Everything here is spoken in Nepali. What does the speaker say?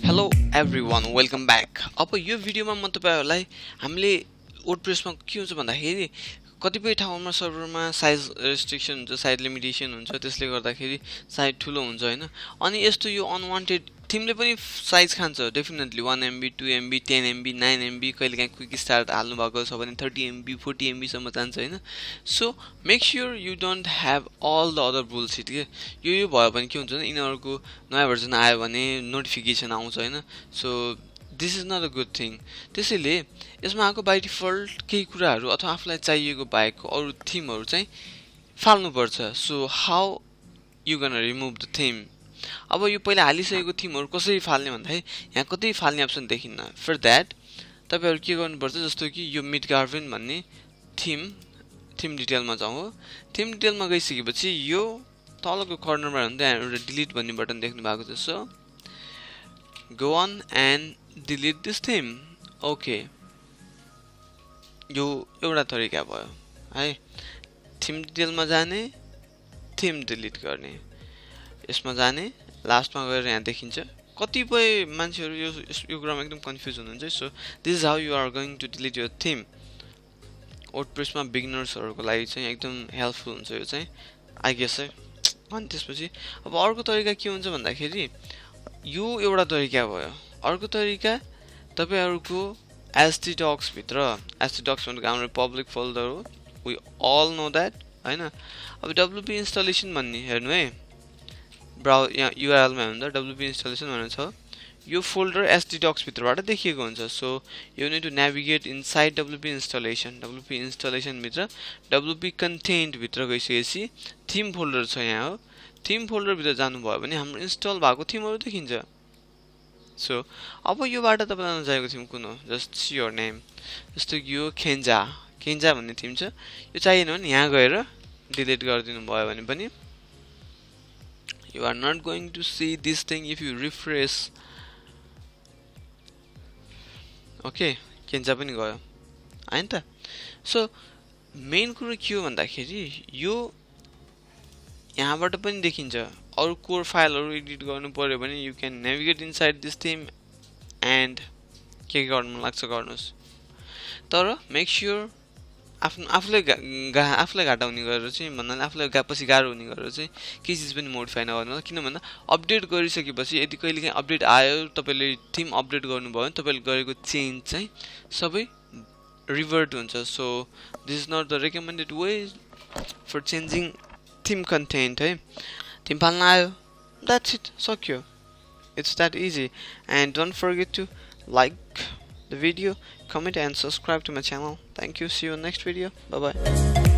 Hello everyone, welcome back. अब यो भिडियोमा म तपाईहरुलाई हामीले वर्डप्रेसमा के हुन्छ भन्दाखेरि कतिपय ठाउँमा सर्भरमा साइज रेस्ट्रिक्सन हुन्छ, साइज लिमिटेसन हुन्छ, त्यसले गर्दाखेरि साइज ठुलो हुन्छ हैन। अनि यस्तो यो अनवान्टेड थिमले पनि साइज खान्छ definitely 1 MB 2 MB 10 MB 9 MB कहिलेकाहीँ क्विक स्टार्ट हाल्नु भएको छ भने 30 MB 40 MB सम्म जान्छ हैन। So make sure you don't have all the other bullshit के यो भयो भने के हुन्छ भने यिनीहरुको नयाँ भर्जन आयो भने नोटिफिकेसन आउँछ हैन। So this is not a good thing. त्यसैले यसमा आएको बाइ डिफल्ट केही कुराहरु अथवा आफुलाई चाहिएको बाहेकको अरु थिमहरु चाहिँ फाल्नु पर्छ। So how you gonna remove the theme. अब यो पहिला हालिसकेको थिमहरु कसरी फाल्ने भन्दाखेरि यहाँ कतै फाल्ने अप्सन देखिन्न। फर दैट तपाईहरु के गर्नुपर्छ जस्तो कि यो मिड गार्भन भन्ने थिम डिटेलमा जाउँ हो। थिम डिटेलमा गइसकेपछि यो तलको कर्नरमा हुन्छ यहाँ एउटा डिलिट भन्ने बटन देख्नु भएको छ। So go on and delete this theme. Okay यो एउटा तरिका भयो है। थिम डिटेलमा जाने, थिम डिलिट गर्ने, यसमा जाने, लास्टमा गएर यहाँ देखिन्छ। कतिपय मान्छेहरु यो कुरामा एकदम कन्फ्युज हुनुहुन्छ। So this is how you are going to delete your theme. वर्डप्रेसमा बिगिनर्सहरुको लागि चाहिँ एकदम हेल्पफुल हुन्छ यो चाहिँ आई गेस है। अनि त्यसपछि अब अर्को तरिका के हुन्छ भन्दाखेरि यो एउटा तरिका भयो। अर्को तरिका तपाईहरुको एचटी डक्स भित्र, एचटी डक्स भनेको हाम्रो पब्लिक फोल्डर हो, वी अल नो दैट हैन। अब डब्ल्युपी इन्स्टलेसन भन्ने हेर्नु है, यहाँ युआरएल मा हुन्छ डब्ल्युपी इन्स्टलेसन भनेको छ। यो फोल्डर एचटी डक्स भित्रबाट देखिएको हुन्छ। So you need to navigate inside WP installation. WP installation भित्र डब्ल्युपी कन्टेन्ट भित्र गइसकेपछि थीम फोल्डर छ यहाँ हो। थीम फोल्डर भित्र जानुभयो भने हाम्रो इन्स्टल भएको थीमहरु देखिन्छ। सो अब योबाट तपाईलाई चाहिएको थीम कुन हो, जस्ट सी योर नेम। जस्तो यो केन्जा भन्ने थीम छ। यो चाहिएन भने यहाँ गएर डिलिट गरिदिनु भयो भने पनि you are not going to see this thing if you refresh. Okay, केन्जा पनि गयो हैन त। सो मेन कुरो के हो भन्दाखेरि यो यहाँबाट पनि देखिन्छ। अरु कोर फाइलहरु एडिट गर्नु पर्यो भने you can navigate inside this theme and के गर्नु लाग्छ गर्नुस्। तर मेक श्योर आफुलाई घाटा हुने गरेर चाहिँ भन्नाले आफुलाई पछि गाह्रो हुने गरेर चाहिँ के चीज पनि मोडिफाई नगर्नु। किन भन्दा अपडेट गरिसकेपछि यदि कहिलेकाहीँ अपडेट आयो, तपाईले थीम अपडेट गर्नुभयो भने तपाईले गरेको चेन्ज चाहिँ सबै रिभर्ट हुन्छ। So this is not the recommended way for changing theme content है। थीम फाल्न आयो, द्याट्स इट, सक्यो। It's that easy. And don't forget to like the video, comment and subscribe to my channel. Thank you. See you in the next video. Bye bye.